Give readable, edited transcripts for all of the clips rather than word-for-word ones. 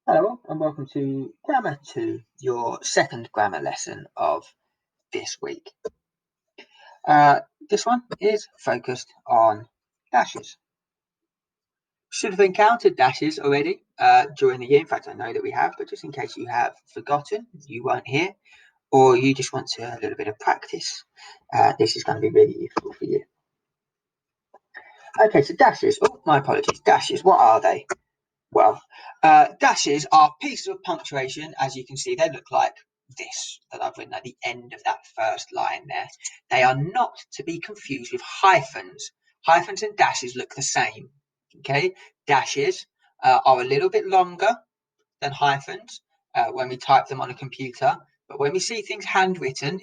Hello and welcome to Grammar 2, your second grammar lesson of this week. This one is focused on dashes. Should have encountered dashes already during the year. In fact, I know that we have, but just in case you have forgotten, you weren't here, or you just want a little bit of practice, this is going to be really useful for you. Okay, so dashes. Oh, my apologies. Dashes, what are they? Well, dashes are pieces of punctuation. As you can see, they look like this that I've written at the end of that first line there. They are not to be confused with hyphens. Hyphens and dashes look the same. Okay, dashes are a little bit longer than hyphens when we type them on a computer. But when we see things handwritten,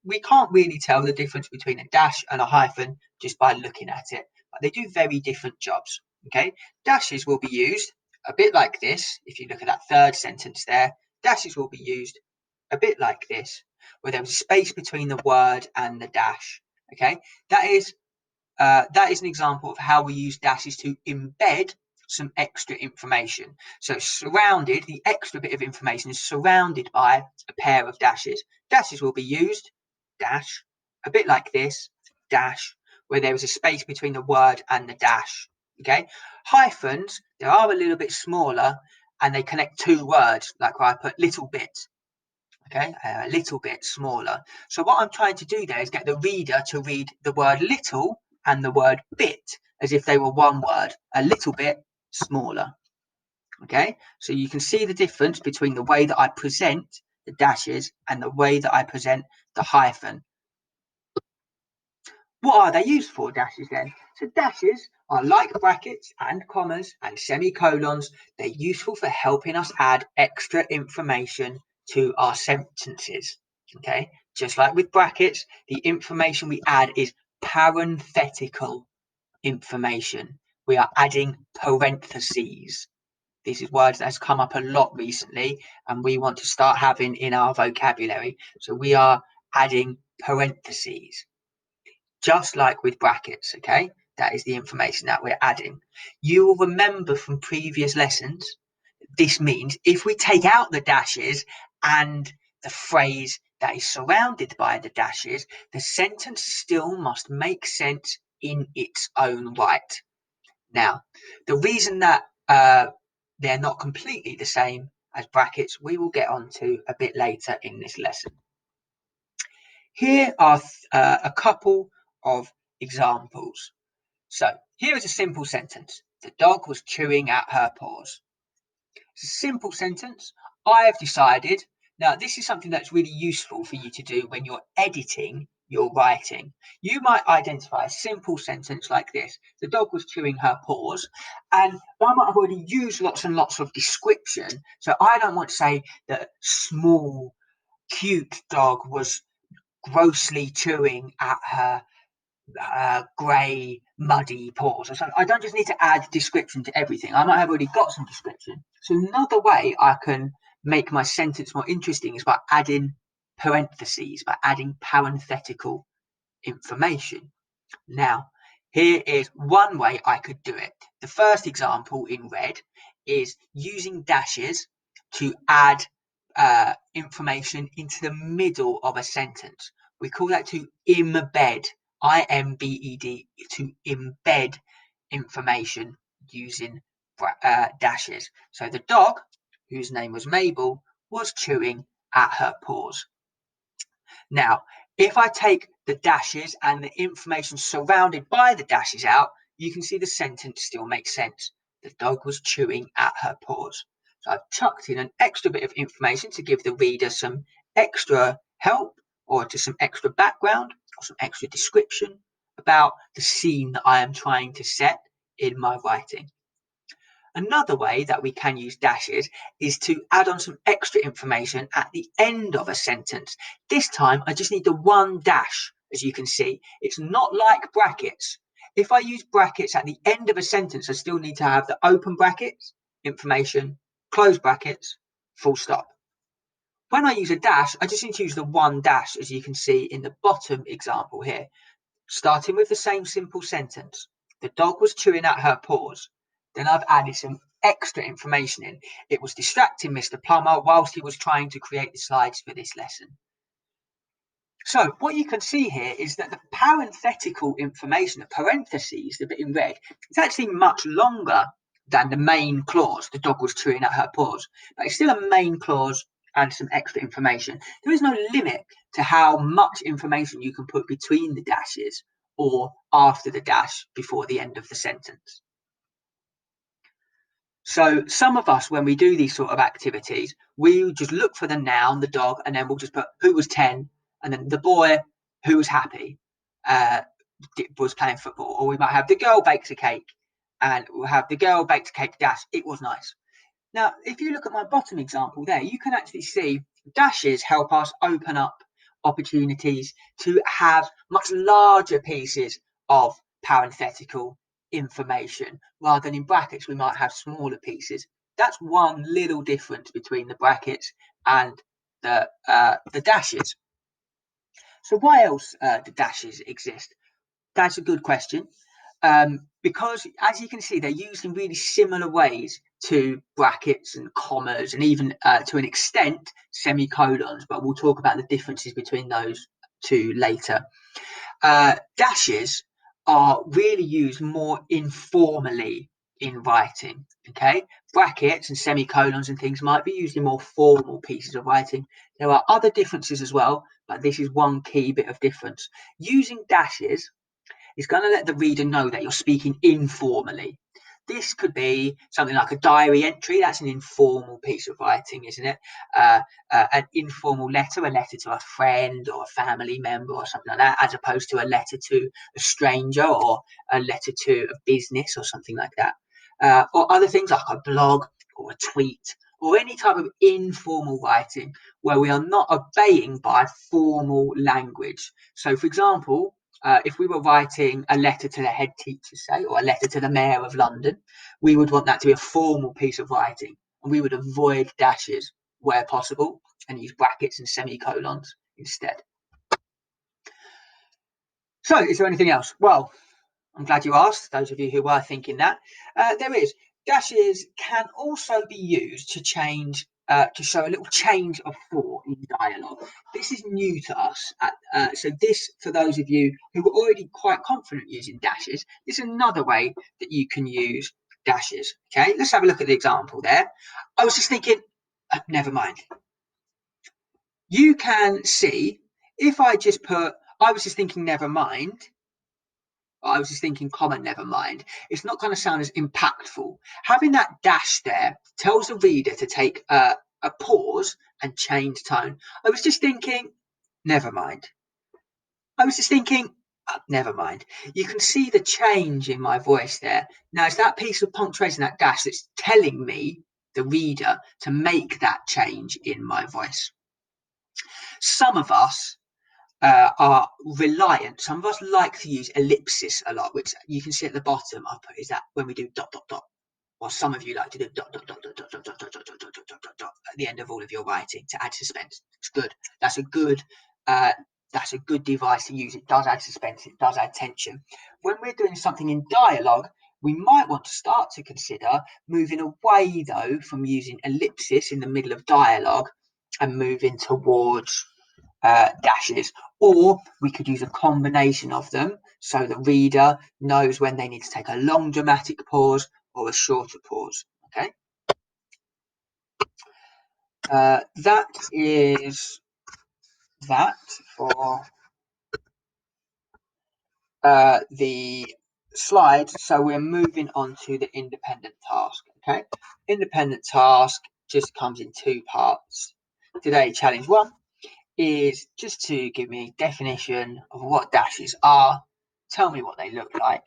we can't really tell the difference between a dash and a hyphen just by looking at it. But they do very different jobs. Okay, dashes will be used a bit like this. If you look at that third sentence there, dashes will be used a bit like this, where there's a space between the word and the dash. Okay, that is an example of how we use dashes to embed some extra information. So the extra bit of information is surrounded by a pair of dashes. Dashes will be used, dash, a bit like this, dash, where there is a space between the word and the dash. Okay, hyphens, they are a little bit smaller and they connect two words, like where I put little bit. Okay, a little bit smaller. So what I'm trying to do there is get the reader to read the word little and the word bit as if they were one word, a little bit smaller. Okay, so you can see the difference between the way that I present the dashes and the way that I present the hyphen. What are they used for, dashes then? So dashes are like brackets and commas and semicolons. They're useful for helping us add extra information to our sentences. Okay, just like with brackets, the information we add is parenthetical information. We are adding parentheses. This is words that has come up a lot recently and we want to start having in our vocabulary. So we are adding parentheses. Just like with brackets, okay? That is the information that we're adding. You will remember from previous lessons, this means if we take out the dashes and the phrase that is surrounded by the dashes, the sentence still must make sense in its own right. Now, the reason that they're not completely the same as brackets, we will get onto a bit later in this lesson. Here are a couple of examples. So here is a simple sentence. The dog was chewing at her paws. It's a simple sentence. I have decided. Now, this is something that's really useful for you to do when you're editing your writing. You might identify a simple sentence like this. The dog was chewing her paws. And I might have already used lots and lots of description. So I don't want to say that small, cute dog was grossly chewing at her grey, muddy paws or something. I don't just need to add description to everything. I might have already got some description. So another way I can make my sentence more interesting is by adding parentheses, by adding parenthetical information. Now, here is one way I could do it. The first example in red is using dashes to add information into the middle of a sentence. We call that to embed, IMBED, to embed information using dashes. So the dog, whose name was Mabel, was chewing at her paws. Now, if I take the dashes and the information surrounded by the dashes out, you can see the sentence still makes sense. The dog was chewing at her paws. So I've chucked in an extra bit of information to give the reader some extra help or to some extra background or some extra description about the scene that I am trying to set in my writing. Another way that we can use dashes is to add on some extra information at the end of a sentence. This time I just need the one dash, as you can see. It's not like brackets. If I use brackets at the end of a sentence, I still need to have the open brackets, information, close brackets, full stop. When I use a dash, I just need to use the one dash, as you can see in the bottom example here. Starting with the same simple sentence. The dog was chewing at her paws. Then I've added some extra information in. It was distracting Mr. Plummer whilst he was trying to create the slides for this lesson. So what you can see here is that the parenthetical information, the parentheses, the bit in red, it's actually much longer than the main clause. The dog was chewing at her paws, but it's still a main clause and some extra information. There is no limit to how much information you can put between the dashes or after the dash before the end of the sentence. So some of us, when we do these sort of activities, we just look for the noun, the dog, and then we'll just put who was 10, and then the boy who was happy was playing football. Or we might have the girl baked a cake, and we'll have the girl baked a cake dash, it was nice. Now, if you look at my bottom example there, you can actually see dashes help us open up opportunities to have much larger pieces of parenthetical information rather than in brackets we might have smaller pieces. That's one little difference between the brackets and the dashes. So why else do dashes exist? That's a good question. Because as you can see, they're used in really similar ways to brackets and commas and even to an extent semicolons, but we'll talk about the differences between those two later. Dashes are really used more informally in writing. Okay, brackets and semicolons and things might be used in more formal pieces of writing. There are other differences as well, but this is one key bit of difference. Using dashes is going to let the reader know that you're speaking informally. This could be something like a diary entry. That's an informal piece of writing, isn't it? An informal letter, a letter to a friend or a family member or something like that, as opposed to a letter to a stranger or a letter to a business or something like that. Or other things like a blog or a tweet or any type of informal writing where we are not obeying by formal language. So, for example, if we were writing a letter to the head teacher, say, or a letter to the mayor of London, we would want that to be a formal piece of writing, and we would avoid dashes where possible and use brackets and semicolons instead. So, is there anything else? Well, I'm glad you asked, those of you who were thinking that. There is. Dashes can also be used to change, to show a little change of thought in dialogue. This is new to us. So this, for those of you who were already quite confident using dashes, this is another way that you can use dashes. Okay, let's have a look at the example there. I was just thinking, never mind. You can see, if I just put, I was just thinking, never mind, I was just thinking, comma, never mind. It's not going to sound as impactful. Having that dash there tells the reader to take a pause and change tone. I was just thinking, never mind. I was just thinking, never mind. You can see the change in my voice there. Now, it's that piece of punctuation, that dash, that's telling me, the reader, to make that change in my voice. Some of us are reliant. Some of us like to use ellipsis a lot, which you can see at the bottom. I'll put is that when we do dot dot dot, or some of you like to do dot dot dot dot dot dot dot dot dot dot dot dot dot at the end of all of your writing to add suspense. It's good. That's a good device to use. It does add suspense. It does add tension. When we're doing something in dialogue, we might want to start to consider moving away though from using ellipsis in the middle of dialogue and moving towards dashes, or we could use a combination of them so the reader knows when they need to take a long dramatic pause or a shorter pause. Okay, that is that for the slides. So we're moving on to the independent task. Okay, independent task just comes in two parts. Today, challenge one is just to give me a definition of what dashes are, tell me what they look like,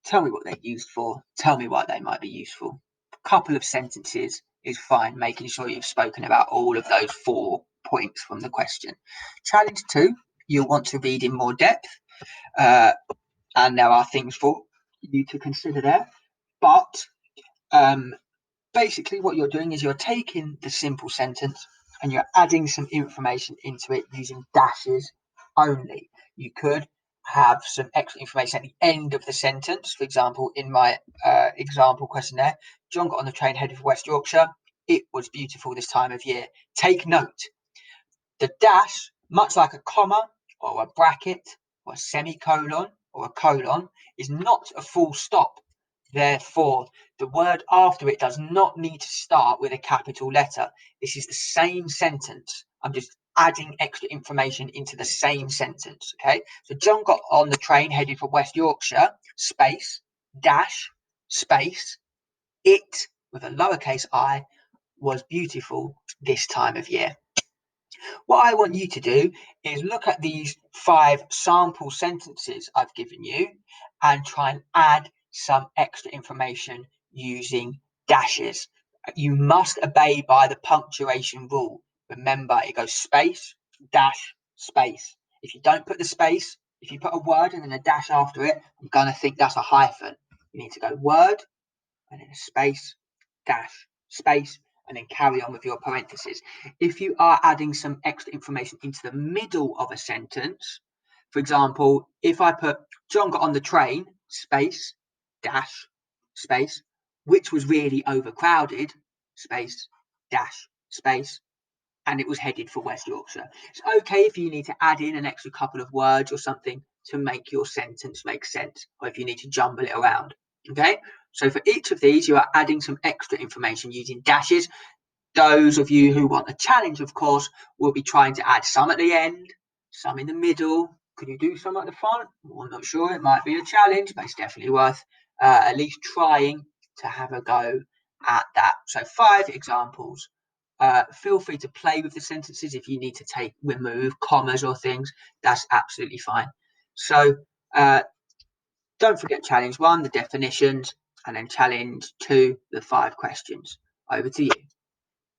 tell me what they're used for, tell me why they might be useful. A couple of sentences is fine, making sure you've spoken about all of those 4 points from the question. Challenge 2, you'll want to read in more depth, and there are things for you to consider there, but basically what you're doing is you're taking the simple sentence and you're adding some information into it using dashes only. You could have some extra information at the end of the sentence. For example, in my example questionnaire, John got on the train headed for West Yorkshire. It was beautiful this time of year. Take note, the dash, much like a comma or a bracket or a semicolon or a colon, is not a full stop. Therefore, the word after it does not need to start with a capital letter. This is the same sentence. I'm just adding extra information into the same sentence. Okay, so John got on the train headed for West Yorkshire, space, dash, space, it with a lowercase I was beautiful this time of year. What I want you to do is look at these 5 sample sentences I've given you and try and add some extra information using dashes. You must obey by the punctuation rule. Remember, it goes space, dash, space. If you don't put the space, if you put a word and then a dash after it, I'm going to think that's a hyphen. You need to go word and then a space, dash, space, and then carry on with your parentheses. If you are adding some extra information into the middle of a sentence, for example, if I put John got on the train, space, dash, space, which was really overcrowded, space, dash, space, and it was headed for West Yorkshire. It's okay if you need to add in an extra couple of words or something to make your sentence make sense, or if you need to jumble it around. Okay, so for each of these, you are adding some extra information using dashes. Those of you who want a challenge, of course, will be trying to add some at the end, some in the middle. Could you do some at the front? Well, I'm not sure. It might be a challenge, but it's definitely worth at least trying to have a go at that. So 5 examples. Feel free to play with the sentences if you need to remove commas or things. That's absolutely fine. So don't forget challenge 1, the definitions, and then challenge 2, the 5 questions. Over to you.